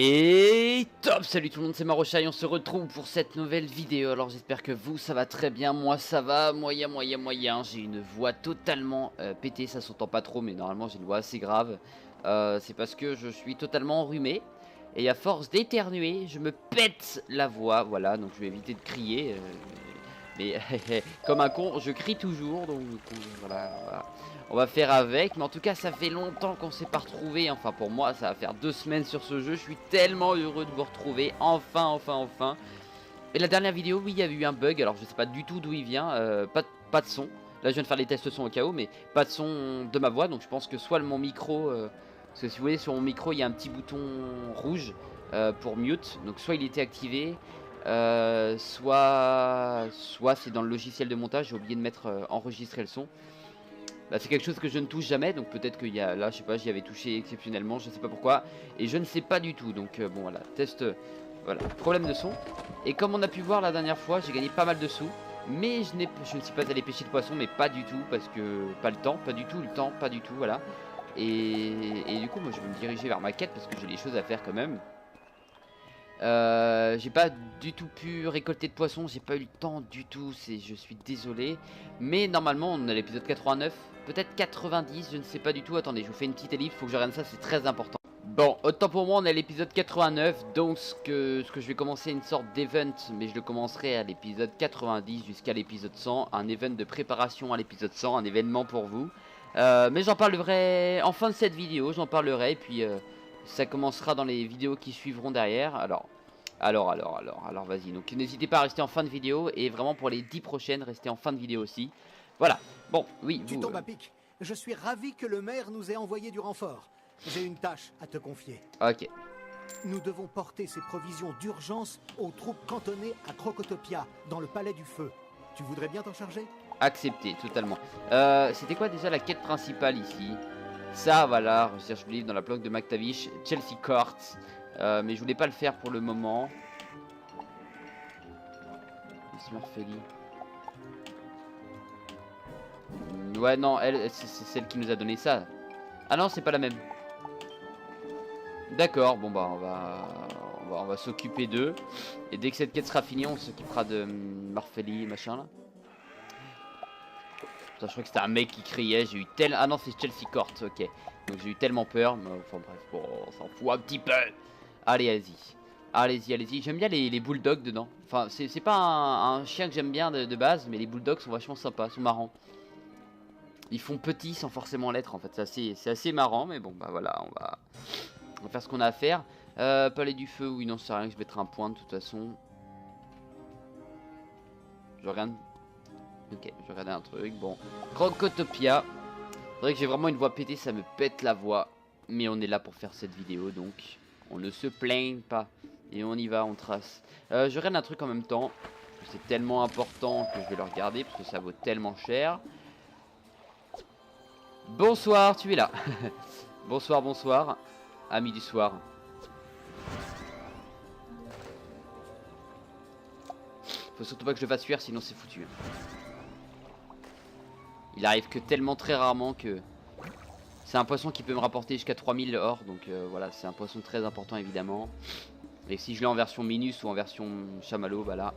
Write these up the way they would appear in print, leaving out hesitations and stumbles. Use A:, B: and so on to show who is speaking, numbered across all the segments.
A: Et top, salut tout le monde, c'est Marochai, on se retrouve pour cette nouvelle vidéo. Alors j'espère que vous, ça va très bien, moi ça va, moyen. J'ai une voix totalement pétée, ça s'entend pas trop, mais normalement j'ai une voix assez grave. C'est parce que je suis totalement enrhumé, et à force d'éternuer, je me pète la voix, voilà, donc je vais éviter de crier. Mais comme un con, je crie toujours, donc voilà. On va faire avec, mais en tout cas ça fait longtemps qu'on s'est pas retrouvé. Enfin pour moi ça va faire 2 semaines sur ce jeu. Je suis tellement heureux de vous retrouver, enfin. Et la dernière vidéo, oui, il y a eu un bug, alors je sais pas du tout d'où il vient, pas de son. Là je viens de faire les tests son au cas où, mais pas de son de ma voix. Donc je pense que soit mon micro, parce que si vous voyez sur mon micro il y a un petit bouton rouge pour mute. Donc soit il était activé, soit c'est dans le logiciel de montage, j'ai oublié de mettre enregistrer le son. Bah, c'est quelque chose que je ne touche jamais, donc peut-être qu'il y a là, je sais pas, j'y avais touché exceptionnellement, je sais pas pourquoi, et je ne sais pas du tout. Donc bon voilà, test, voilà, problème de son. Et comme on a pu voir la dernière fois, j'ai gagné pas mal de sous, mais je ne suis pas allé pêcher de poisson, mais pas du tout, parce que pas le temps, pas du tout, voilà. Et du coup, moi je vais me diriger vers ma quête parce que j'ai des choses à faire quand même. J'ai pas du tout pu récolter de poissons, j'ai pas eu le temps du tout, je suis désolé. Mais normalement on est à l'épisode 89, peut-être 90, je ne sais pas du tout. Attendez, je vous fais une petite ellipse, faut que je regarde ça, c'est très important. Bon, autant pour moi on est à l'épisode 89, donc ce que je vais commencer une sorte d'event, mais je le commencerai à l'épisode 90 jusqu'à l'épisode 100, un event de préparation à l'épisode 100, un événement pour vous. Mais j'en parlerai en fin de cette vidéo, j'en parlerai, et puis ça commencera dans les vidéos qui suivront derrière. Alors vas-y. Donc n'hésitez pas à rester en fin de vidéo, et vraiment pour les 10 prochaines, restez en fin de vidéo aussi. Voilà. Bon, oui,
B: Tu
A: vous...
B: tombes à pic. Je suis ravi que le maire nous ait envoyé du renfort. J'ai une tâche à te confier.
A: Ok.
B: Nous devons porter ces provisions d'urgence aux troupes cantonnées à Crocotopia, dans le palais du feu. Tu voudrais bien t'en charger?
A: Accepté, totalement. C'était quoi déjà la quête principale ici? Ça, voilà, recherche le livre dans la bloc de McTavish, Chelsea Court. Mais je voulais pas le faire pour le moment. Smurfeli. Ouais, non, elle, c'est celle qui nous a donné ça. Ah non, c'est pas la même. D'accord, bon bah on va s'occuper d'eux. Et dès que cette quête sera finie, on s'occupera de Marfeli, machin là. Putain, je crois que c'était un mec qui criait, j'ai eu tel... Ah non, c'est Chelsea Court, ok. Donc j'ai eu tellement peur, mais enfin bref, bon, on s'en fout un petit peu. Allez, allez-y. J'aime bien les bulldogs dedans. Enfin, c'est pas un chien que j'aime bien de base, mais les bulldogs sont vachement sympas, sont marrants. Ils font petits sans forcément l'être en fait, c'est assez marrant, mais bon, bah voilà, on va faire ce qu'on a à faire. Palais du feu, oui, non, c'est rien que je mettrai un point de toute façon. Je regarde. Ok, je regardais un truc, bon. Crocotopia. C'est vrai que j'ai vraiment une voix pétée, ça me pète la voix. Mais on est là pour faire cette vidéo, donc on ne se plaigne pas. Et on y va, on trace. Je regarde un truc en même temps. C'est tellement important que je vais le regarder, parce que ça vaut tellement cher. Bonsoir, tu es là. Bonsoir. Ami du soir. Faut surtout pas que je le fasse fuir, sinon c'est foutu. Il arrive que tellement très rarement que... C'est un poisson qui peut me rapporter jusqu'à 3000 or, donc voilà, c'est un poisson très important évidemment. Et si je l'ai en version Minus ou en version Chamallow, bah là...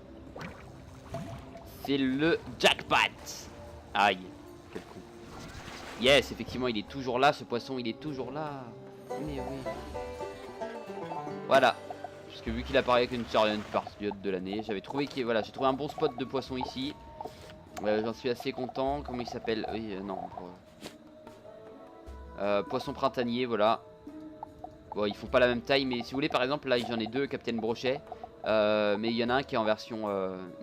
A: C'est le jackpot. Aïe, quel con. Yes, effectivement, il est toujours là, ce poisson, il est toujours là. Mais oui. Voilà. Parce que vu qu'il apparaît qu'une certaine période de l'année, j'avais trouvé qu'il... Voilà, j'ai trouvé un bon spot de poisson ici. J'en suis assez content. Comment il s'appelle? Oui, non. Poisson printanier, voilà. Bon, ils font pas la même taille, mais si vous voulez, par exemple, là j'en ai deux, Captain Brochet. Mais il y en a un qui est en version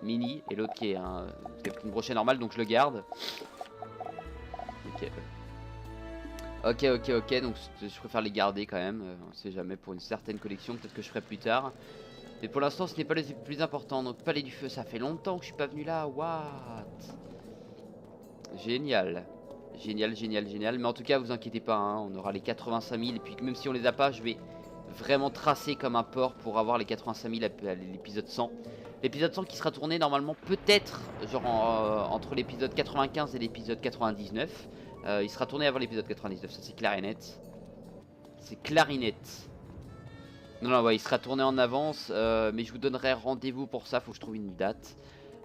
A: mini et l'autre qui est un Captain Brochet normal, donc je le garde. Ok, donc je préfère les garder quand même. On sait jamais, pour une certaine collection, peut-être que je ferai plus tard. Mais pour l'instant, ce n'est pas le plus important. Donc, palais du feu, ça fait longtemps que je suis pas venu là. What? Génial. Mais en tout cas, vous inquiétez pas, hein, on aura les 85 000. Et puis, même si on les a pas, je vais vraiment tracer comme un porc pour avoir les 85 000 à l'épisode 100. L'épisode 100 qui sera tourné normalement, peut-être, genre entre l'épisode 95 et l'épisode 99. Il sera tourné avant l'épisode 99, ça c'est clair et net. C'est clair et net. Non, non, ouais, il sera tourné en avance, mais je vous donnerai rendez-vous pour ça, faut que je trouve une date.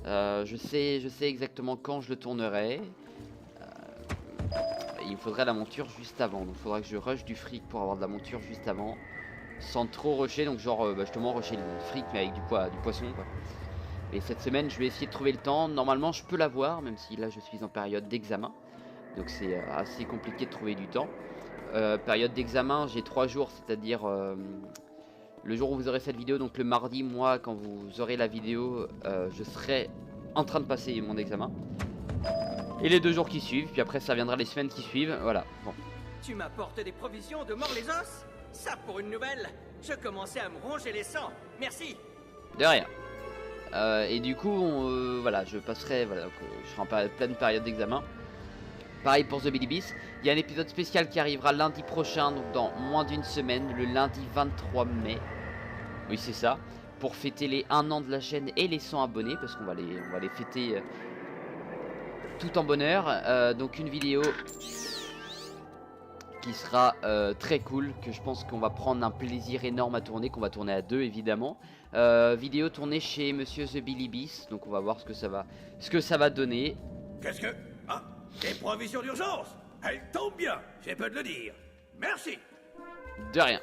A: Je sais exactement quand je le tournerai. Il me faudrait la monture juste avant, donc il faudra que je rush du fric pour avoir de la monture juste avant. Sans trop rusher, donc genre justement rusher le fric mais avec du poisson quoi. Et cette semaine je vais essayer de trouver le temps. Normalement je peux l'avoir, même si là je suis en période d'examen. Donc c'est assez compliqué de trouver du temps. Période d'examen, j'ai 3 jours, c'est-à-dire le jour où vous aurez cette vidéo, donc le mardi, moi quand vous aurez la vidéo, je serai en train de passer mon examen. Et les 2 jours qui suivent, puis après ça viendra les semaines qui suivent, voilà. Bon.
C: Tu m'apportes des provisions de mort les os? Ça pour une nouvelle? Je commençais à me ronger les sangs. Merci.
A: De rien. Et du coup, voilà, je passerai, voilà, je serai en pleine période d'examen. Pareil pour The Billy Beast. Il y a un épisode spécial qui arrivera lundi prochain, donc dans moins d'une semaine, le lundi 23 mai. Oui, c'est ça. Pour fêter les 1 an de la chaîne et les 100 abonnés, parce qu'on va les fêter tout en bonheur. Donc une vidéo qui sera très cool, que je pense qu'on va prendre un plaisir énorme à tourner, qu'on va tourner à 2 évidemment. Vidéo tournée chez Monsieur The Billy Beast, donc on va voir ce que ça va donner.
D: Qu'est-ce que... Ah, des provisions d'urgence. Elle tombe bien, j'ai peu de le dire. Merci.
A: De rien.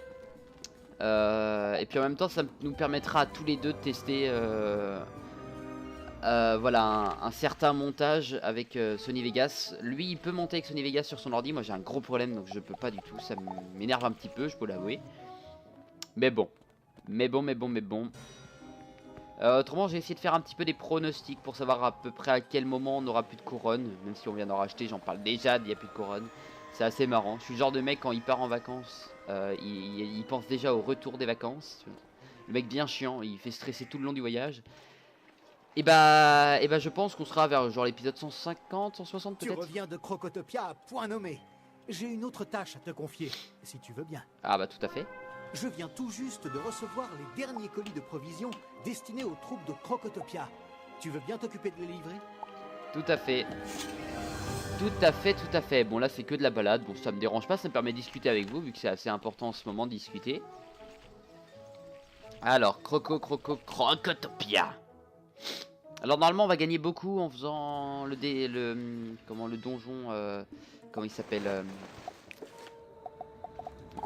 A: Et puis en même temps ça nous permettra à tous les deux de tester voilà un certain montage avec Sony Vegas. Lui il peut monter avec Sony Vegas sur son ordi, moi j'ai un gros problème donc je peux pas du tout, ça m'énerve un petit peu, je peux l'avouer. Mais bon. Autrement j'ai essayé de faire un petit peu des pronostics pour savoir à peu près à quel moment on n'aura plus de couronne. Même si on vient d'en racheter, j'en parle déjà, il n'y a plus de couronne. C'est assez marrant, je suis le genre de mec quand il part en vacances, il pense déjà au retour des vacances. Le mec bien chiant, il fait stresser tout le long du voyage. Et bah je pense qu'on sera vers genre l'épisode 150, 160 peut-être.
B: Tu reviens de Crocotopia à point nommé. J'ai une autre tâche à te confier, si tu veux bien.
A: Ah bah tout à fait.
B: Je viens tout juste de recevoir les derniers colis de provisions destinés aux troupes de Crocotopia. Tu veux bien t'occuper de les livrer?
A: Tout à fait. Tout à fait. Bon là c'est que de la balade, bon ça me dérange pas, ça me permet de discuter avec vous vu que c'est assez important en ce moment de discuter. Alors, Crocotopia. Alors normalement on va gagner beaucoup en faisant le donjon, comment il s'appelle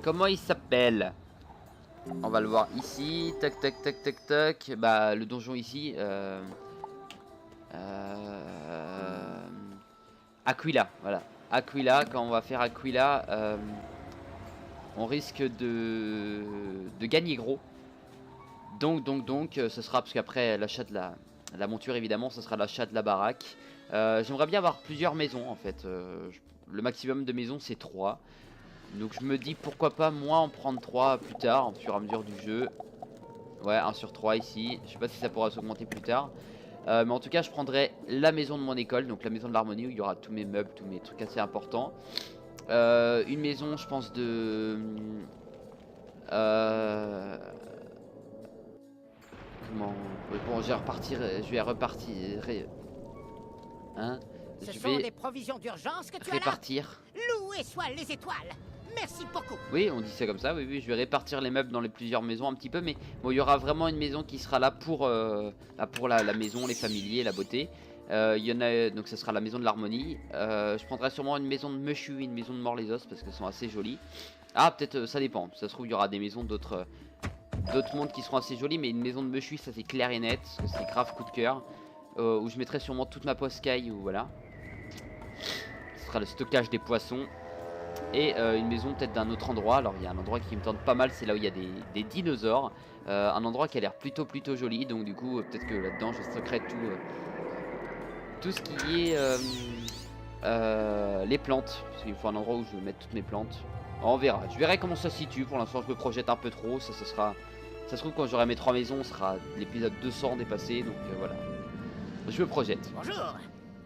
A: comment il s'appelle? On va le voir ici, tac. Bah le donjon ici, Aquila, voilà. Aquila, quand on va faire Aquila, on risque de gagner gros. Donc, ce sera, parce qu'après l'achat de la monture, évidemment, ce sera l'achat de la baraque. J'aimerais bien avoir plusieurs maisons, en fait. Le maximum de maisons, c'est 3. Donc je me dis, pourquoi pas, moi, en prendre 3 plus tard, au fur et à mesure du jeu. Ouais, 1 sur 3 ici. Je sais pas si ça pourra s'augmenter plus tard. Mais en tout cas, je prendrai la maison de mon école, donc la maison de l'harmonie, où il y aura tous mes meubles, tous mes trucs assez importants. Une maison, je pense, de... Comment... Bon, je vais repartir... Hein?
E: Ce
A: Je
E: sont
A: vais
E: des provisions d'urgence que tu as là.
A: répartir...
E: Loué soient les étoiles. Merci beaucoup.
A: Oui, on dit ça comme ça, oui, je vais répartir les meubles dans les plusieurs maisons un petit peu, mais bon, il y aura vraiment une maison qui sera là pour la maison, les familiers, la beauté. Il y en a, donc ça sera la maison de l'harmonie. Je prendrai sûrement une maison de Mushu, une maison de Mort-les-Os, parce qu'elles sont assez jolies. Ah, peut-être, ça dépend, ça se trouve, il y aura des maisons d'autres mondes qui seront assez jolies, mais une maison de Mushu, ça c'est clair et net, parce que c'est grave coup de cœur. Où je mettrai sûrement toute ma poscaille, ou voilà. Ce sera le stockage des poissons. Et une maison peut-être d'un autre endroit. Alors il y a un endroit qui me tente pas mal, c'est là où il y a des dinosaures. Un endroit qui a l'air plutôt joli. Donc du coup peut-être que là-dedans je stockerai tout ce qui est les plantes. Parce qu'il faut un endroit où je vais mettre toutes mes plantes. Alors, on verra, je verrai comment ça se situe. Pour l'instant je me projette un peu trop. Ça se trouve quand j'aurai mes 3 maisons, ce sera l'épisode 200 dépassé. Donc voilà, je me projette.
E: Bonjour.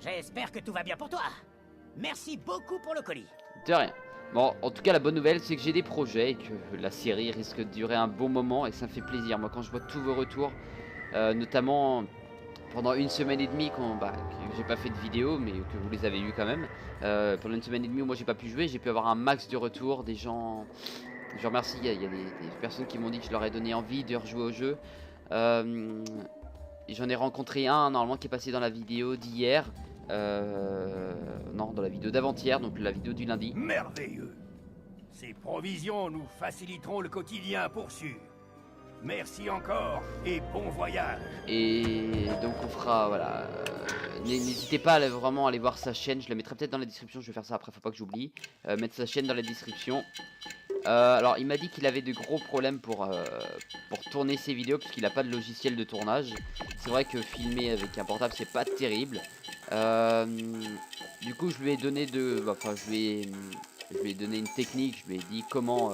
E: J'espère que tout va bien pour toi. Merci beaucoup pour le colis.
A: De rien. Bon, en tout cas, la bonne nouvelle, c'est que j'ai des projets et que la série risque de durer un bon moment et ça me fait plaisir. Moi, quand je vois tous vos retours, notamment pendant 1 semaine et demie, que j'ai pas fait de vidéo, mais que vous les avez eu quand même. Pendant 1 semaine et demie où moi j'ai pas pu jouer, j'ai pu avoir un max de retours, des gens Je remercie, il y a des personnes qui m'ont dit que je leur ai donné envie de rejouer au jeu. J'en ai rencontré un normalement qui est passé dans la vidéo d'hier. Non, dans la vidéo d'avant-hier, donc la vidéo du lundi.
D: Merveilleux. Ces provisions nous faciliteront le quotidien pour sûr. Merci encore et bon voyage.
A: Et donc on fera, voilà. N'hésitez pas à vraiment aller voir sa chaîne, je la mettrai peut-être dans la description, je vais faire ça après, faut pas que j'oublie. Mettre sa chaîne dans la description. Alors il m'a dit qu'il avait de gros problèmes pour tourner ses vidéos parce qu'il n'a pas de logiciel de tournage. C'est vrai que filmer avec un portable c'est pas terrible. Du coup je lui ai donné je lui ai donné une technique, je lui ai dit comment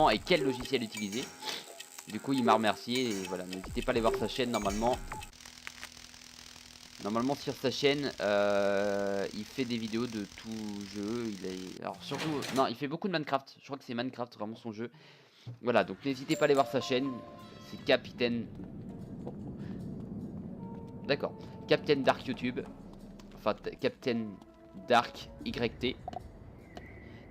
A: et quel logiciel utiliser. Du coup il m'a remercié et voilà, n'hésitez pas à aller voir sa chaîne normalement. Normalement sur sa chaîne il fait des vidéos de tout jeu. Alors surtout, non, il fait beaucoup de Minecraft. Je crois que c'est Minecraft vraiment son jeu. Voilà, donc n'hésitez pas à aller voir sa chaîne. C'est Capitaine. D'accord, Captain Dark YouTube. Enfin Captain Dark YT.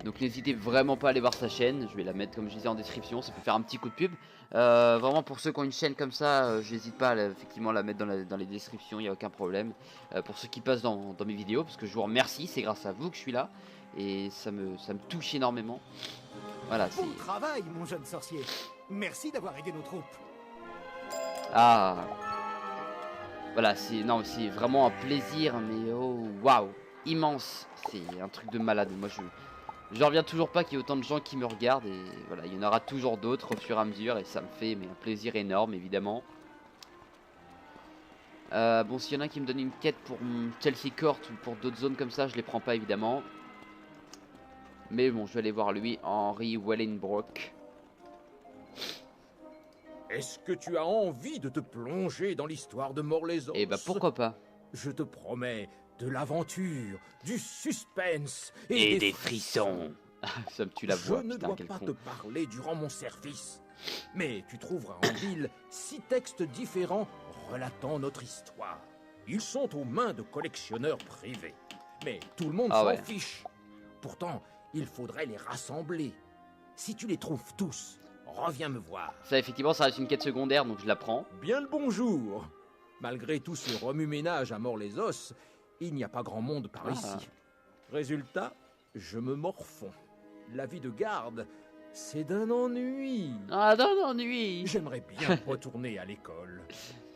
A: Donc n'hésitez vraiment pas à aller voir sa chaîne. Je vais la mettre comme je disais en description. Ça peut faire un petit coup de pub. Vraiment pour ceux qui ont une chaîne comme ça, j'hésite pas à effectivement la mettre dans les descriptions. Il n'y a aucun problème. Pour ceux qui passent dans mes vidéos, parce que je vous remercie. C'est grâce à vous que je suis là. Et ça me touche énormément. Voilà.
B: Bon travail, mon jeune sorcier. Merci d'avoir aidé nos troupes.
A: Ah. Voilà, c'est vraiment un plaisir. Mais oh waouh, immense. C'est un truc de malade. Moi je reviens toujours pas qu'il y ait autant de gens qui me regardent et voilà, il y en aura toujours d'autres au fur et à mesure et ça me fait un plaisir énorme évidemment. Bon, s'il y en a qui me donnent une quête pour Chelsea Court ou pour d'autres zones comme ça, je les prends pas évidemment. Mais bon, je vais aller voir lui, Henry Wellenbrock.
F: Est-ce que tu as envie de te plonger dans l'histoire de Mort-les-Os?
A: Et bah pourquoi pas.
F: Je te promets de l'aventure, du suspense
A: et des frissons. Ça me tue la voix,
F: Je ne
A: putain,
F: dois
A: quel
F: pas
A: con.
F: te parler durant mon service. Mais tu trouveras en ville 6 textes différents relatant notre histoire. Ils sont aux mains de collectionneurs privés. Mais tout le monde s'en fiche. Pourtant, il faudrait les rassembler. Si tu les trouves tous, reviens me voir.
A: Ça, effectivement, ça reste une quête secondaire, donc je la prends.
F: Bien le bonjour. Malgré tout ce remue-ménage à Mort-les-Os, il n'y a pas grand monde par ici. Résultat, je me morfonds. La vie de garde, c'est d'un ennui.
A: Ah, d'un ennui.
F: J'aimerais bien retourner à l'école.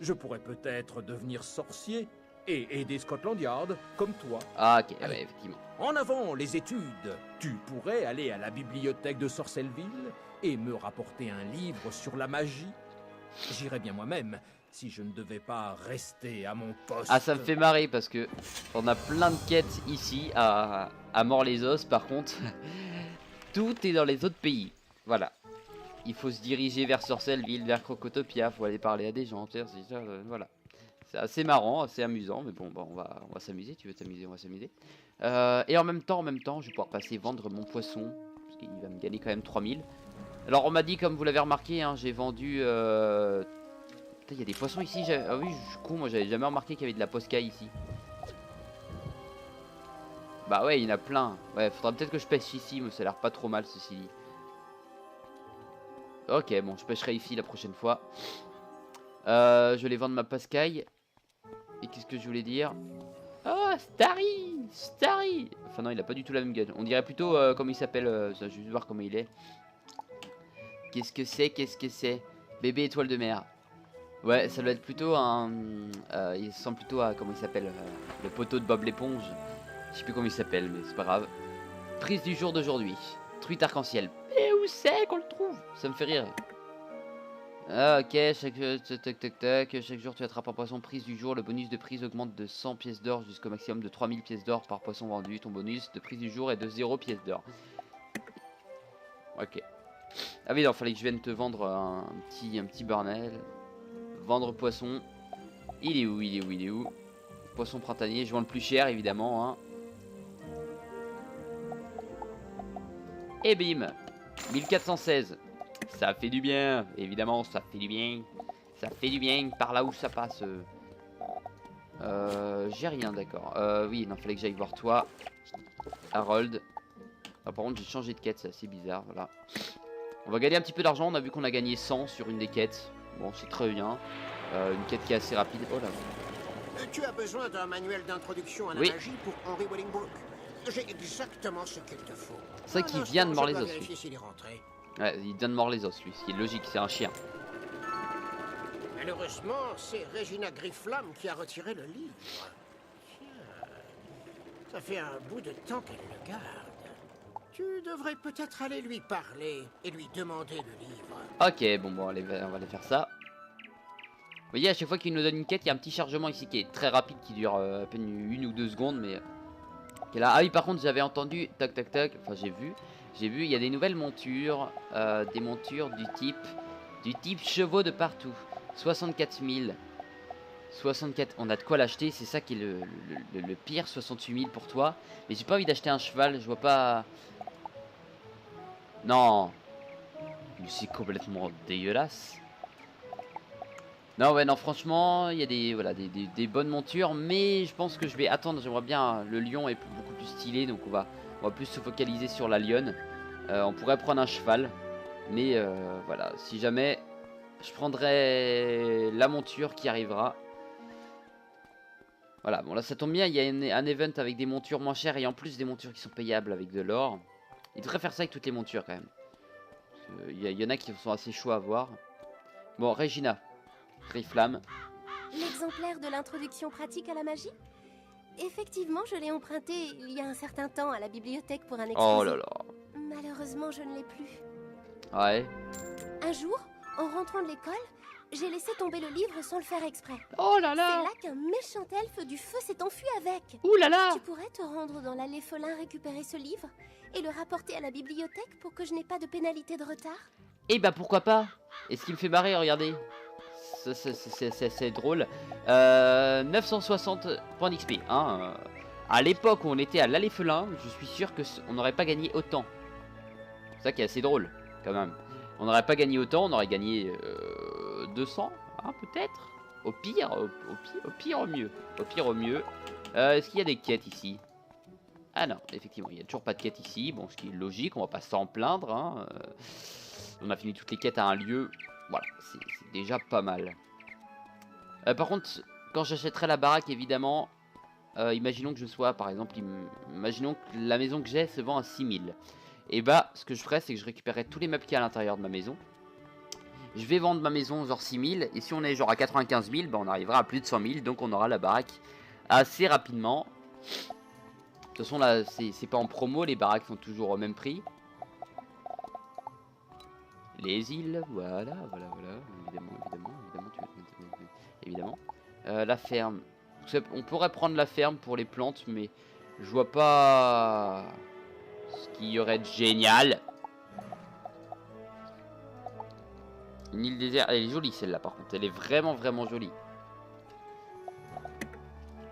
F: Je pourrais peut-être devenir sorcier et aider Scotland Yard, comme toi.
A: Ah, ok, ouais, effectivement.
F: En avant, les études. Tu pourrais aller à la bibliothèque de Sorcelleville et me rapporter un livre sur la magie. J'irais bien moi-même, si je ne devais pas rester à mon poste.
A: Ah, ça me fait marrer parce que on a plein de quêtes ici à Mort-les-Os. Par contre, tout est dans les autres pays. Voilà. Il faut se diriger vers Sorcelleville, vers Crocotopia. Faut aller parler à des gens. Voilà. C'est assez marrant, assez amusant. Mais bon, on va s'amuser. Tu veux t'amuser, on va s'amuser. Et en même temps, je vais pouvoir passer vendre mon poisson. Parce qu'il va me gagner quand même 3000. Alors, on m'a dit, comme vous l'avez remarqué, hein, j'ai vendu... Putain, il y a des poissons ici. Ah oui, je suis con, moi j'avais jamais remarqué qu'il y avait de la poscaille ici. Bah ouais, il y en a plein. Ouais, faudra peut-être que je pêche ici, mais ça a l'air pas trop mal ceci dit. Ok, bon, je pêcherai ici la prochaine fois. Je vais vendre ma poscaille. Et qu'est-ce que je voulais dire? Oh, Starry. Enfin non, il a pas du tout la même gueule. On dirait plutôt comment il s'appelle. Je vais juste voir comment il est. Qu'est-ce que c'est? Bébé étoile de mer. Ouais, ça doit être plutôt un... il ressemble plutôt à... Comment il s'appelle le poteau de Bob l'éponge. Je sais plus comment il s'appelle, mais c'est pas grave. Prise du jour d'aujourd'hui. Truite arc-en-ciel. Et où c'est qu'on le trouve? Ça me fait rire. Ah, ok, chaque jour tu attrapes un poisson. Prise du jour. Le bonus de prise augmente de 100 pièces d'or jusqu'au maximum de 3000 pièces d'or par poisson vendu. Ton bonus de prise du jour est de 0 pièces d'or. Ok. Ah oui, il fallait que je vienne te vendre un petit burnel. Vendre poisson. Il est où? Poisson printanier, je vends le plus cher évidemment hein. Et bim, 1416. Ça fait du bien, évidemment ça fait du bien. Ça fait du bien par là où ça passe. J'ai rien, d'accord. Oui, non, fallait que j'aille voir toi, Harold. Ah, par contre j'ai changé de quête, c'est assez bizarre, voilà. On va gagner un petit peu d'argent, on a vu qu'on a gagné 100 sur une des quêtes. Bon, c'est très bien. Une quête qui est assez rapide. Oh là.
G: Tu as besoin d'un manuel d'introduction à la
A: Oui.
G: magie pour Henry Wellingbrook. J'ai exactement ce qu'il te faut.
A: C'est vrai qu'il vient de mordre les os,
G: vérifier
A: lui.
G: s'il est rentré.
A: Ouais, il vient de mordre les os, lui. Ce qui est logique, c'est un chien.
G: Malheureusement, c'est Regina Grifflam qui a retiré le livre. Tiens, ça fait un bout de temps qu'elle le garde. Tu devrais peut-être aller lui parler et lui demander le livre.
A: Ok, bon, allez, on va aller faire ça. Vous voyez, à chaque fois qu'il nous donne une quête, il y a un petit chargement ici qui est très rapide, qui dure à peine 1 ou 2 secondes, mais... qui est là. Ah oui, par contre, j'avais entendu, tac, tac, tac, enfin j'ai vu, il y a des nouvelles montures, des montures du type chevaux de partout. 64 000. 64, on a de quoi l'acheter, c'est ça qui est le pire, 68 000 pour toi. Mais j'ai pas envie d'acheter un cheval, je vois pas... Non. Mais c'est complètement dégueulasse. Non, ouais, non, franchement, il y a des bonnes montures, mais je pense que je vais attendre. J'aimerais bien, le lion est beaucoup plus stylé, donc on va plus se focaliser sur la lionne. On pourrait prendre un cheval, mais voilà, si jamais, je prendrai la monture qui arrivera. Voilà, bon là ça tombe bien, il y a un event avec des montures moins chères et en plus des montures qui sont payables avec de l'or. Il devrait faire ça avec toutes les montures quand même. Il y en a qui sont assez chauds à voir. Bon, Regina. Grifflam.
H: L'exemplaire de l'introduction pratique à la magie? Effectivement, je l'ai emprunté il y a un certain temps à la bibliothèque pour un exposé.
A: Oh là là.
H: Malheureusement, je ne l'ai plus.
A: Ouais.
H: Un jour, en rentrant de l'école, j'ai laissé tomber le livre sans le faire exprès.
A: Oh là
H: C'est
A: là.
H: là qu'un méchant elfe du feu s'est enfui avec.
A: Ouh là là.
H: Tu pourrais te rendre dans l'allée Felin récupérer ce livre et le rapporter à la bibliothèque pour que je n'ai pas de pénalité de retard?
A: Eh bah pourquoi pas. Et ce qui me fait marrer, regardez. C'est drôle. 960 points d'XP. Hein. À l'époque où on était à l'allée Felin, je suis sûr qu'on n'aurait pas gagné autant. C'est ça qui est assez drôle, quand même. On n'aurait pas gagné autant, on aurait gagné 200, hein, peut-être. Au pire, au pire, au mieux. Au pire, au mieux. Est-ce qu'il y a des quêtes ici? Ah non, effectivement, il n'y a toujours pas de quête ici. Bon, ce qui est logique, on va pas s'en plaindre. Hein. On a fini toutes les quêtes à un lieu. Voilà, c'est déjà pas mal. Par contre, quand j'achèterai la baraque, évidemment, imaginons que je sois, par exemple, imaginons que la maison que j'ai se vend à 6000. Et bah, ce que je ferais, c'est que je récupérerai tous les meubles qu'il y a à l'intérieur de ma maison. Je vais vendre ma maison genre 6000. Et si on est genre à 95 000, bah on arrivera à plus de 100 000. Donc on aura la baraque assez rapidement. De toute façon, là, c'est pas en promo. Les baraques sont toujours au même prix. Les îles, voilà. Évidemment. La ferme. On pourrait prendre la ferme pour les plantes, mais je vois pas ce qui y aurait de génial. Une île déserte, elle est jolie celle-là par contre, elle est vraiment jolie.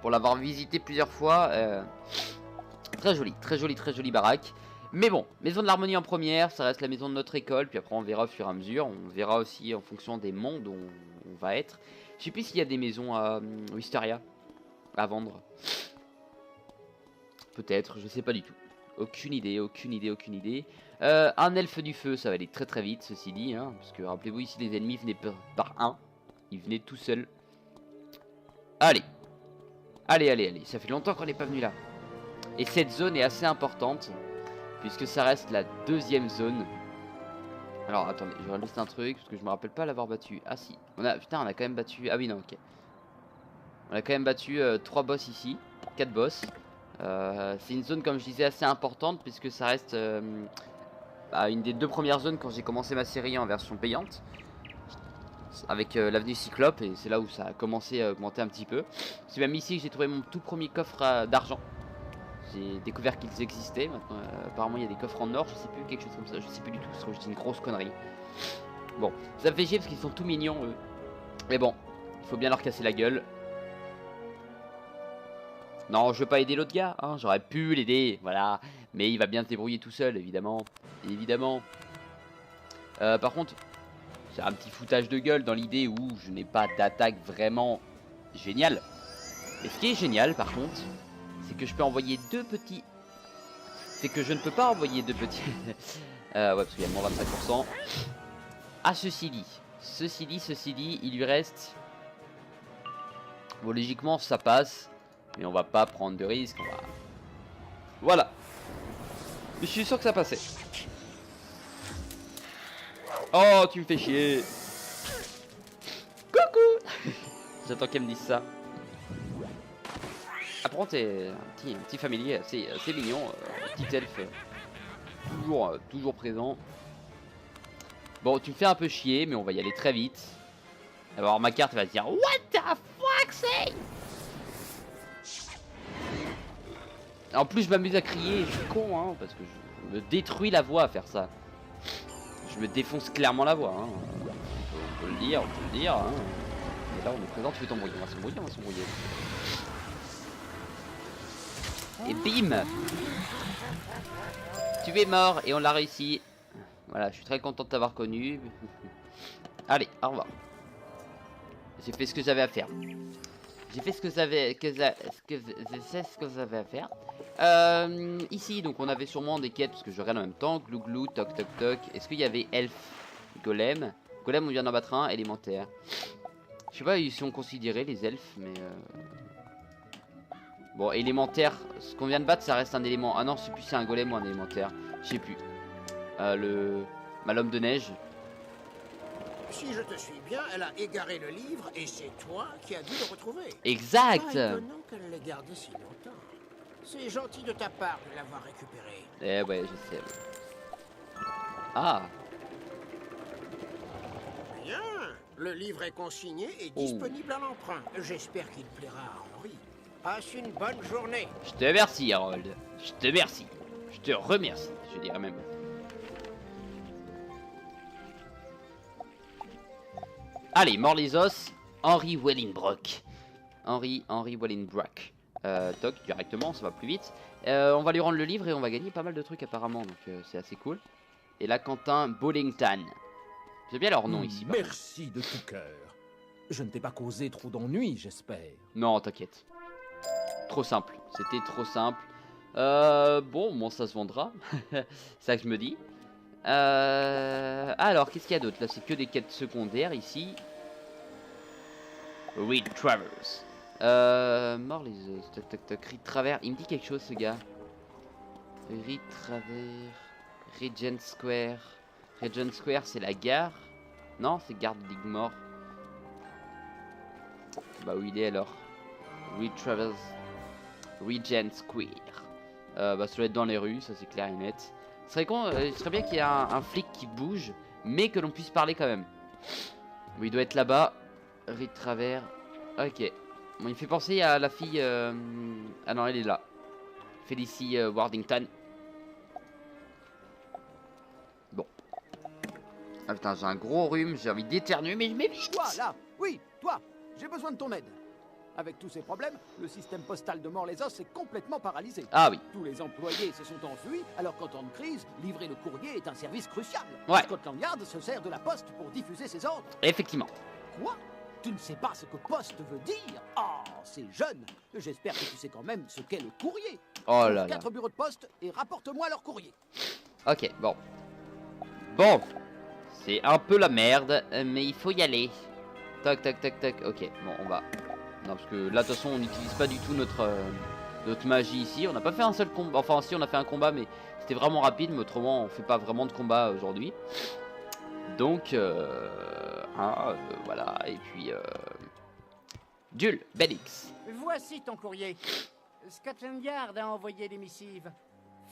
A: Pour l'avoir visité plusieurs fois, très jolie baraque. Mais bon, maison de l'harmonie en première, ça reste la maison de notre école, puis après on verra au fur et à mesure, on verra aussi en fonction des mondes où on va être. Je sais plus s'il y a des maisons à Wisteria à vendre. Peut-être, je sais pas du tout. Aucune idée. Un elfe du feu, ça va aller très vite, ceci dit, hein, parce que rappelez-vous ici les ennemis venaient par un, ils venaient tout seuls. Allez, ça fait longtemps qu'on n'est pas venu là. Et cette zone est assez importante, puisque ça reste la deuxième zone. Alors attendez, je vais juste un truc, parce que je me rappelle pas l'avoir battu. Ah si, on a quand même battu, ah oui non, ok. On a quand même battu 3 boss ici, 4 boss. C'est une zone, comme je disais, assez importante, puisque ça reste une des 2 premières zones quand j'ai commencé ma série en version payante, avec l'avenue Cyclope, et c'est là où ça a commencé à augmenter un petit peu. C'est même ici que j'ai trouvé mon tout premier coffre d'argent. J'ai découvert qu'ils existaient. Maintenant, apparemment il y a des coffres en or, je sais plus, quelque chose comme ça, je sais plus du tout, parce que je dis une grosse connerie. Bon, ça me fait chier parce qu'ils sont tout mignons eux. Mais bon, il faut bien leur casser la gueule. Non, je veux pas aider l'autre gars, hein, j'aurais pu l'aider, voilà. Mais il va bien se débrouiller tout seul, évidemment. Par contre, c'est un petit foutage de gueule dans l'idée où je n'ai pas d'attaque vraiment géniale. Mais ce qui est génial, par contre, c'est que je peux envoyer 2 petits c'est que je ne peux pas envoyer de petits... ouais, parce qu'il y a moins 25%. Ah, ceci dit, il lui reste... Bon, logiquement, ça passe. Mais on va pas prendre de risques. On va... Voilà. Je suis sûr que ça passait. Oh, tu me fais chier. Coucou. J'attends qu'elle me dise ça. Apprends, t'es un petit familier assez mignon. Petit elfe. Toujours présent. Bon, tu me fais un peu chier, mais on va y aller très vite. Alors ma carte va se dire what the fuck c'est. En plus je m'amuse à crier, je suis con hein, parce que je me détruis la voix à faire ça. Je me défonce clairement la voix hein. On peut le dire, hein. Et là on est présent, tu veux t'embrouiller, on va s'embrouiller. Et bim. Tu es mort et on l'a réussi. Voilà, je suis très content de t'avoir connu. Allez, au revoir. J'ai fait ce que j'avais à faire. Ici, donc on avait sûrement des quêtes, parce que je regarde en même temps. Glou, toc, toc, toc. Est-ce qu'il y avait elfe, golem? Golem, on vient d'en battre un, élémentaire. Je sais pas si on considérait les elfes, mais... Bon, élémentaire, ce qu'on vient de battre, ça reste un élément. Ah non, je sais plus si c'est un golem ou un élémentaire. Je sais plus. L'homme de neige.
G: Si je te suis bien, elle a égaré le livre et c'est toi qui as dû le retrouver.
A: Exact.
G: Pas étonnant qu'elle l'ait gardé si longtemps. C'est gentil de ta part de l'avoir récupéré.
A: Eh ouais, je sais. Ah.
G: Bien. Le livre est consigné et disponible à l'emprunt. J'espère qu'il plaira à Henri. Passe une bonne journée.
A: Je te remercie, Harold. Je te remercie. Je te remercie, je dirais même. Allez, mort les os, Henri Wellingbrock. Henri Wellingbrock. Toc, directement, ça va plus vite. On va lui rendre le livre et on va gagner pas mal de trucs apparemment, donc c'est assez cool. Et là, Quentin Bollington. J'aime bien leur nom ici.
F: Merci de tout cœur. Je ne t'ai pas causé trop d'ennuis, j'espère.
A: Non, t'inquiète. Trop simple, c'était trop simple. Bon, ça se vendra. C'est ça que je me dis. Alors, qu'est-ce qu'il y a d'autre? Là, c'est que des quêtes secondaires ici. Reed Travers. Mort les os. Toc toc toc. Reed Travers. Il me dit quelque chose, ce gars. Reed Travers. Regent Square. Regent Square, c'est la gare. Non, c'est Gare de Ligmore. Bah, où il est alors? Reed Travers. Regent Square. Bah, ça doit être dans les rues, ça c'est clair et net. Ce serait bien qu'il y ait un flic qui bouge, mais que l'on puisse parler quand même. Oui, il doit être là-bas. Reed Travers. Ok. Bon, il me fait penser à la fille... Ah non, elle est là. Felicie Wardington. Bon. Ah putain, j'ai un gros rhume, j'ai envie d'éternuer, mais je m'évite.
B: Toi, là. Oui, toi. J'ai besoin de ton aide. Avec tous ces problèmes, le système postal de Mort-les-Os est complètement paralysé.
A: Ah oui.
B: Tous les employés se sont enfuis, alors qu'en temps de crise, livrer le courrier est un service crucial.
A: Ouais.
B: Scotland Yard se sert de la poste pour diffuser ses ordres.
A: Effectivement.
B: Quoi? Tu ne sais pas ce que poste veut dire? Oh, c'est jeune. J'espère que tu sais quand même ce qu'est le courrier.
A: Oh là là.
B: 4 bureaux de poste et rapporte-moi leur courrier.
A: Ok, bon. Bon. C'est un peu la merde, mais il faut y aller. Tac, tac, tac, tac. Ok, bon, on va... Non, parce que là, de toute façon, on n'utilise pas du tout notre magie ici. On n'a pas fait un seul combat. Enfin, si, on a fait un combat, mais c'était vraiment rapide. Mais autrement, on fait pas vraiment de combat aujourd'hui. Donc, voilà. Et puis, Jules, Bellix.
E: Voici ton courrier. Scotland Yard a envoyé des missives.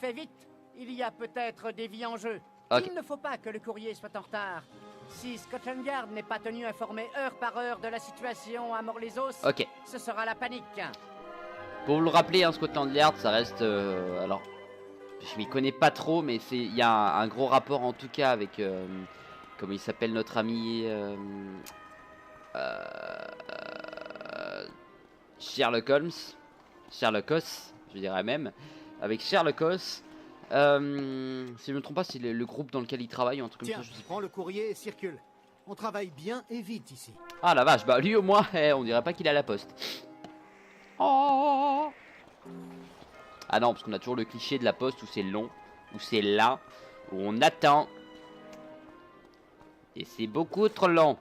E: Fais vite, il y a peut-être des vies en jeu.
A: Okay.
E: Il ne faut pas que le courrier soit en retard. Si Scotland Yard n'est pas tenu informé heure par heure de la situation à Mort-les-Os,
A: ok,
E: ce sera la panique.
A: Pour vous le rappeler, hein, Scotland Yard, ça reste... alors, je m'y connais pas trop, mais il y a un gros rapport en tout cas avec... comment il s'appelle notre ami... Sherlock Holmes. Sherlock Holmes, je dirais même. Avec Sherlock Holmes. Si je me trompe pas, c'est le groupe dans lequel il travaille ou un truc comme ça.
B: Prends le courrier et circule. On travaille bien et vite ici.
A: Ah la vache, bah lui au moins, on dirait pas qu'il est à la poste. Oh. Ah non, parce qu'on a toujours le cliché de la poste où c'est long, où c'est là, où on attend. Et c'est beaucoup trop long.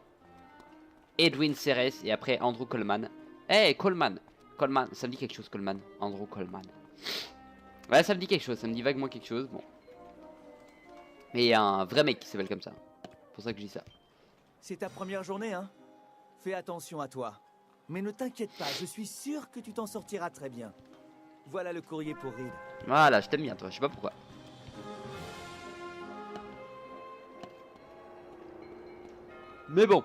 A: Edwin Ceres et après Andrew Coleman. Eh, hey, Coleman, ça me dit quelque chose, Coleman. Andrew Coleman. Ouais, ça me dit quelque chose, ça me dit vaguement quelque chose, bon. Mais il y a un vrai mec qui s'appelle comme ça. C'est pour ça que je dis ça.
I: C'est ta première journée, hein? Fais attention à toi. Mais ne t'inquiète pas, je suis sûr que tu t'en sortiras très bien. Voilà le courrier pour Reed.
A: Voilà, je t'aime bien, toi, je sais pas pourquoi. Mais bon,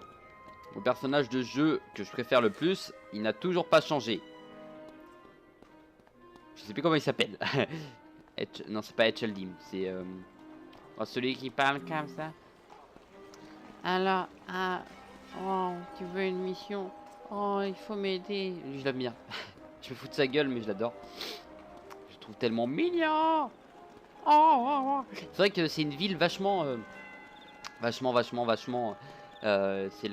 A: le personnage de jeu que je préfère le plus, il n'a toujours pas changé. Je sais plus comment il s'appelle. Non, c'est pas Etcheldim, c'est celui qui parle comme ça. Alors, oh, tu veux une mission? Oh, il faut m'aider. Je l'aime bien. Je me fous de sa gueule, mais je l'adore. Je le trouve tellement mignon. Oh. C'est vrai que c'est une ville vachement... c'est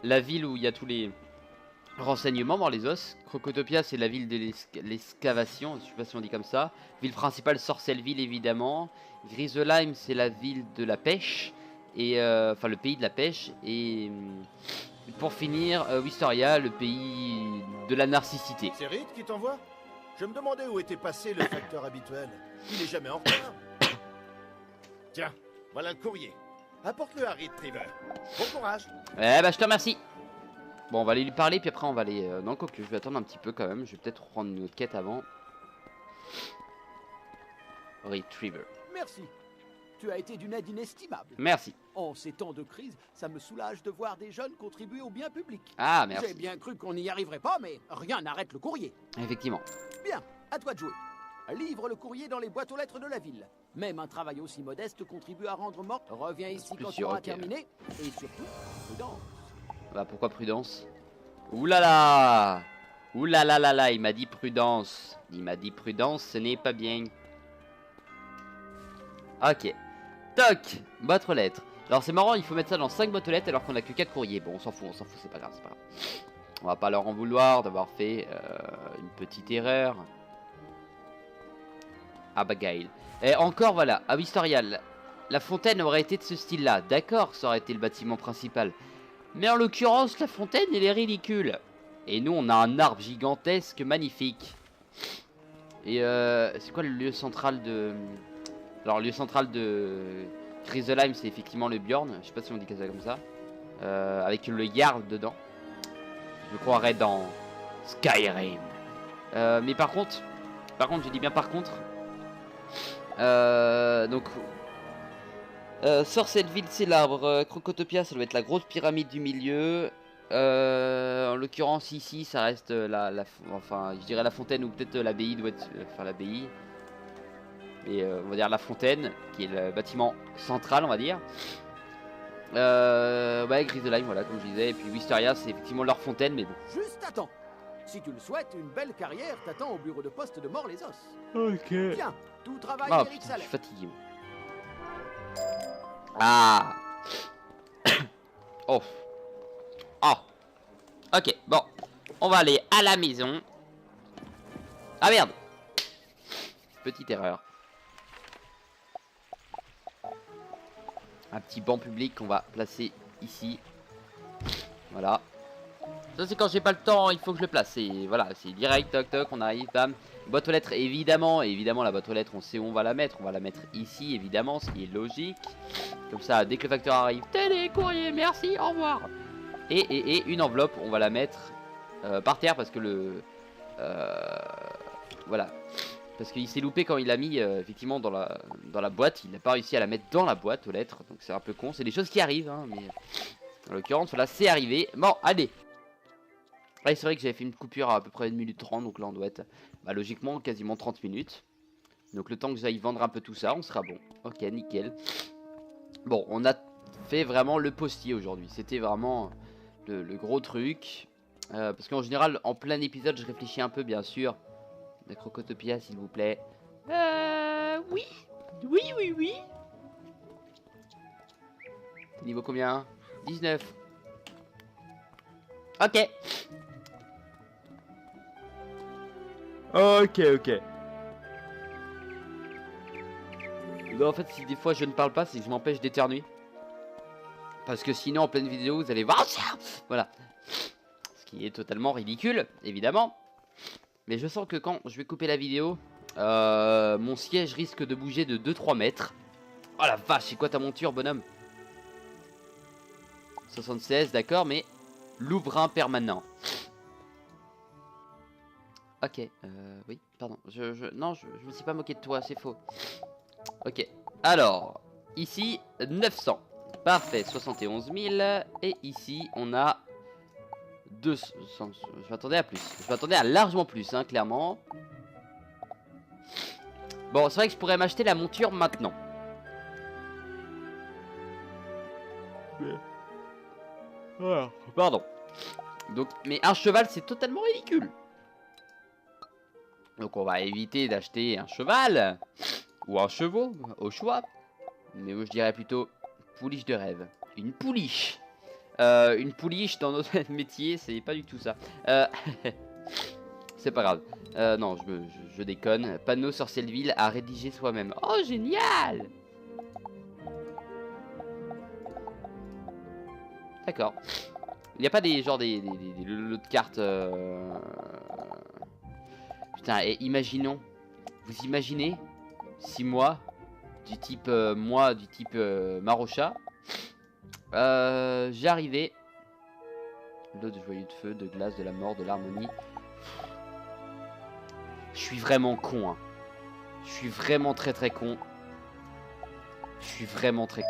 A: la ville où il y a tous les renseignements dans les os. Crocotopia, c'est la ville de l'excavation, je sais pas si on dit comme ça. Ville principale, Sorcellville, évidemment. Griselheim, c'est la ville de la pêche. Et enfin, le pays de la pêche. Et pour finir, Wisteria, le pays de la narcissité.
J: C'est Reed qui t'envoie? Je me demandais où était passé le facteur habituel. Il est jamais en retard. Tiens, voilà le courrier. Apporte-le à Reed Triver. Bon courage.
A: Eh bah je te remercie. Bon, on va aller lui parler, puis après on va aller... non, quoique je vais attendre un petit peu quand même. Je vais peut-être prendre une autre quête avant. Retriever.
B: Merci. Tu as été d'une aide inestimable.
A: Merci.
B: En ces temps de crise, ça me soulage de voir des jeunes contribuer au bien public.
A: Ah, merci.
B: J'ai bien cru qu'on n'y arriverait pas, mais rien n'arrête le courrier.
A: Effectivement.
B: Bien, à toi de jouer. Livre le courrier dans les boîtes aux lettres de la ville. Même un travail aussi modeste contribue à rendre mort. Reviens ici quand tu auras terminé. Et surtout, prudence.
A: Bah pourquoi prudence? Oulala. Oulalala, il m'a dit prudence. Il m'a dit prudence, ce n'est pas bien. Ok. Toc, boîte aux lettres. Alors c'est marrant, il faut mettre ça dans 5 boîtes aux lettres alors qu'on a que 4 courriers. Bon, on s'en fout, c'est pas grave, c'est pas grave. On va pas leur en vouloir d'avoir fait une petite erreur. Abigail. Et encore voilà, à Wistorial, la fontaine aurait été de ce style-là. D'accord, ça aurait été le bâtiment principal. Mais en l'occurrence, la fontaine, elle est ridicule. Et nous, on a un arbre gigantesque, magnifique. Et c'est quoi le lieu central de... Alors, le lieu central de Griselheim, c'est effectivement le Bjorn. Je sais pas si on dit ça comme ça. Avec le Jarl dedans. Je croirais dans Skyrim. Mais par contre, je dis bien par contre... donc Sorcellville c'est l'arbre, Crocotopia ça doit être la grosse pyramide du milieu, en l'occurrence ici ça reste enfin je dirais la fontaine ou peut-être l'abbaye doit être, enfin l'abbaye, et on va dire la fontaine qui est le bâtiment central on va dire. Ouais, Griselheim voilà comme je disais, et puis Wisteria c'est effectivement leur fontaine mais bon.
B: Juste attends. Si tu le souhaites, une belle carrière t'attend au bureau de poste de Mort-les-Os.
A: Ok.
B: Bien, tout travail
A: Oh
B: mérite
A: putain, je
B: salaire.
A: suis fatigué. Ah. Oh. Oh. Ok, bon. On va aller à la maison. Ah merde. Petite erreur. Un petit banc public qu'on va placer ici. Voilà. Ça c'est quand j'ai pas le temps, il faut que je le place. Et voilà, c'est direct, toc toc, on arrive, bam. Boîte aux lettres, évidemment la boîte aux lettres, on sait où on va la mettre. On va la mettre ici, évidemment, ce qui est logique. Comme ça, dès que le facteur arrive, télé, courrier, merci, au revoir. Et une enveloppe, on va la mettre par terre parce que le... voilà. Parce qu'il s'est loupé quand il l'a mis effectivement dans la boîte. Il n'a pas réussi à la mettre dans la boîte aux lettres. Donc c'est un peu con, c'est des choses qui arrivent. Hein, mais en l'occurrence, voilà, c'est arrivé. Bon, allez. Ouais, c'est vrai que j'avais fait une coupure à peu près 1 minute 30, donc là on doit être logiquement quasiment 30 minutes. Donc le temps que j'aille vendre un peu tout ça, on sera bon. Ok, nickel. Bon, on a fait vraiment le postier aujourd'hui. C'était vraiment le gros truc. Parce qu'en général, en plein épisode, je réfléchis un peu, bien sûr. La Crocotopia, s'il vous plaît. Oui. Oui. Niveau combien? 19. Ok. Ok. En fait, si des fois je ne parle pas, c'est que je m'empêche d'éternuer. Parce que sinon, en pleine vidéo, vous allez voir ça. Voilà. Ce qui est totalement ridicule, évidemment. Mais je sens que quand je vais couper la vidéo, mon siège risque de bouger de 2-3 mètres. Oh la vache, c'est quoi ta monture, bonhomme? 76, d'accord, mais Louvrin permanent. Ok, oui, pardon. Non, je me suis pas moqué de toi, c'est faux. Ok, alors, ici, 900. Parfait, 71 000. Et ici, on a 200. Je m'attendais à plus. Je m'attendais à largement plus, hein, clairement. Bon, c'est vrai que je pourrais m'acheter la monture maintenant. Pardon. Donc, mais un cheval, c'est totalement ridicule. Donc, on va éviter d'acheter un cheval. Ou un chevaux, au choix. Mais moi, je dirais plutôt pouliche de rêve. Une pouliche. Une pouliche dans notre métier, c'est pas du tout ça. C'est pas grave. Non, je déconne. Panneau Sorcièlleville à rédiger soi-même. Oh, génial! D'accord. Il n'y a pas des genres des lots de cartes. Putain, et imaginons. Vous imaginez si moi, du type Marocha, j'arrivais. Lot de joyeux de feu, de glace, de la mort, de l'harmonie. Je suis vraiment con, hein. Je suis vraiment très con. Je suis vraiment très con.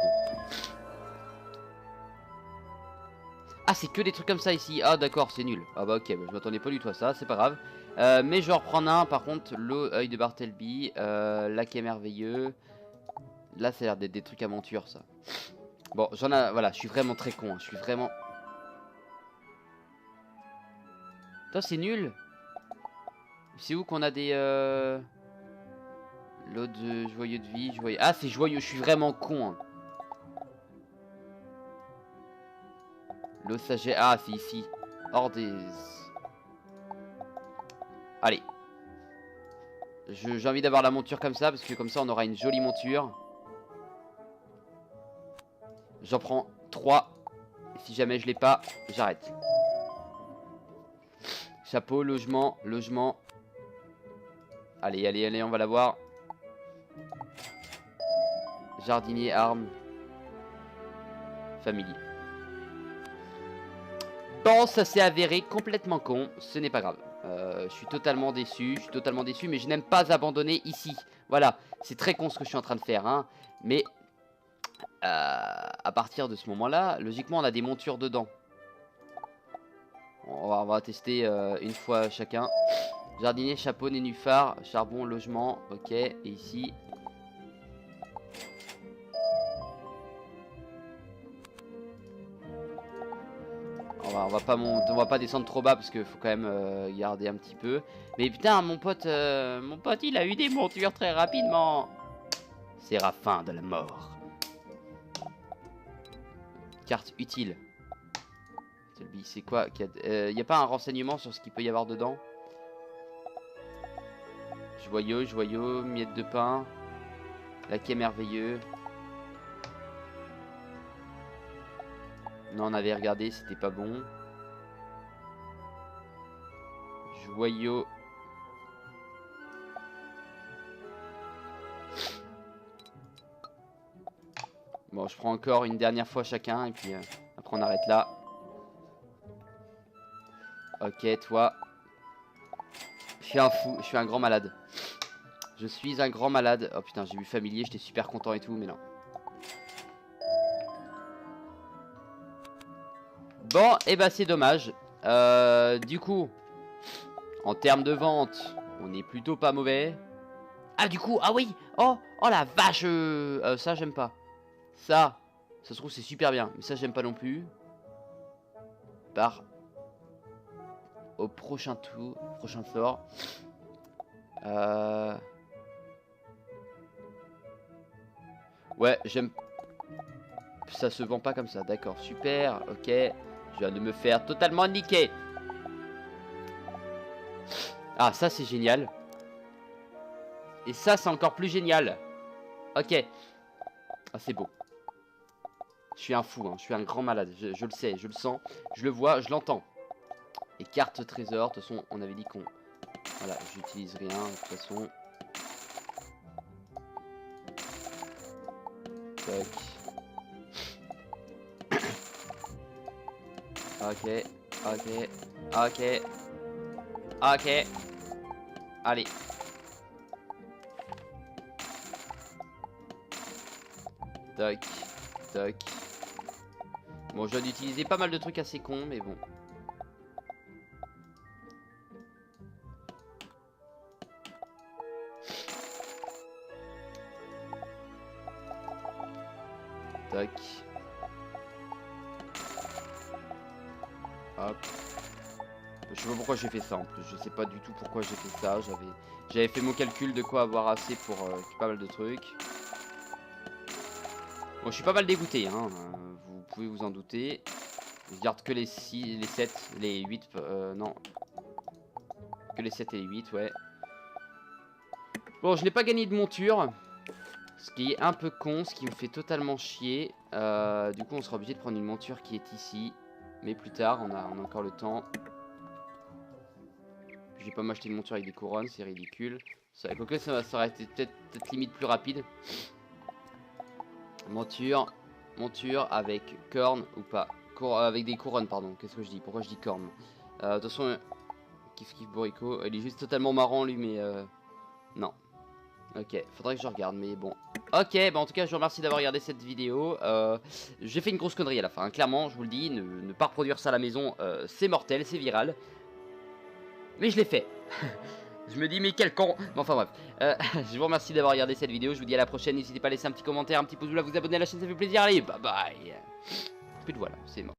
A: Ah, c'est que des trucs comme ça ici. Ah, d'accord, c'est nul. Ah bah ok, bah, je m'attendais pas du tout à ça, c'est pas grave. Mais je vais en reprendre un, par contre, l'eau, œil de Bartleby, lac merveilleux. Là, ça a l'air d'être des trucs à monture, ça. Bon, voilà, je suis vraiment très con, hein. Je suis vraiment... Putain, c'est nul. C'est où qu'on a des... L'eau de joyeux de vie, joyeux... Ah, c'est joyeux, je suis vraiment con, hein. L'eau sagesse... Ah, c'est ici. Hors des... Allez. J'ai envie d'avoir la monture comme ça, parce que comme ça, on aura une jolie monture. J'en prends 3. Si jamais je l'ai pas, j'arrête. Chapeau, logement, logement. Allez, allez, allez, on va l'avoir. Jardinier, armes. Familier. Bon, ça s'est avéré complètement con. Ce n'est pas grave. Je suis totalement déçu. Mais je n'aime pas abandonner ici. Voilà, c'est très con ce que je suis en train de faire, hein. Mais à partir de ce moment-là, logiquement, on a des montures dedans. On va tester une fois chacun. Jardinier, chapeau, nénuphar, charbon, logement. Ok, et ici... On va pas descendre trop bas parce qu'il faut quand même garder un petit peu. Mais putain, mon pote, il a eu des montures très rapidement. Séraphin de la mort. Carte utile. C'est quoi? Y a pas un renseignement sur ce qu'il peut y avoir dedans? Joyau, miettes de pain. Laquais merveilleux. Non, on avait regardé, c'était pas bon. Joyau. Bon, je prends encore une dernière fois chacun et puis après on arrête là. Ok, toi. Je suis un fou, je suis un grand malade. Je suis un grand malade. Oh putain, j'ai vu familier, j'étais super content et tout, mais non. Bon, et bah c'est dommage. Du coup, en termes de vente, on est plutôt pas mauvais. Ah du coup, ah oui. Oh la vache. Ça j'aime pas. Ça se trouve c'est super bien. Mais ça j'aime pas non plus. Au prochain tour, prochain sort. Ouais, j'aime. Ça se vend pas comme ça, d'accord, super, ok. Je viens de me faire totalement niquer. Ah, ça c'est génial. Et ça c'est encore plus génial. Ok. Ah, c'est beau. Je suis un fou, hein. Je suis un grand malade. Je le sais, je le sens, je le vois, je l'entends. Et carte trésor, de toute façon, on avait dit qu'on... Voilà, j'utilise rien, de toute façon. Tac. Ok, ok, ok, ok. Allez. Tac, tac. Bon, je dois utiliser pas mal de trucs assez cons, mais bon. Tac. Hop. Je sais pas pourquoi j'ai fait ça en plus. Je sais pas du tout pourquoi j'ai fait ça. J'avais fait mon calcul de quoi avoir assez pour pas mal de trucs. Bon, je suis pas mal dégoûté, hein. Vous pouvez vous en douter. Je garde que les 6, les 7, les 8. Non. Que les 7 et les 8, ouais. Bon, je n'ai pas gagné de monture. Ce qui est un peu con, ce qui me fait totalement chier. Du coup, on sera obligé de prendre une monture qui est ici. Mais plus tard, on a encore le temps. Je vais pas m'acheter une monture avec des couronnes, c'est ridicule. Quoique ça aurait été peut-être limite plus rapide. Monture avec cornes ou pas. Avec des couronnes, pardon. Qu'est-ce que je dis? Pourquoi je dis cornes? De toute façon, Kiff Borico, il est juste totalement marrant lui, mais non. Ok, faudrait que je regarde, mais bon. Ok, bah en tout cas, je vous remercie d'avoir regardé cette vidéo. J'ai fait une grosse connerie à la fin, hein. Clairement, je vous le dis, ne pas reproduire ça à la maison, c'est mortel, c'est viral. Mais je l'ai fait. Je me dis, mais quel con. Bon, enfin bref. Je vous remercie d'avoir regardé cette vidéo. Je vous dis à la prochaine. N'hésitez pas à laisser un petit commentaire, un petit pouce bleu, à vous abonner à la chaîne, ça fait plaisir. Allez, bye bye. Plus de voilà, c'est mort.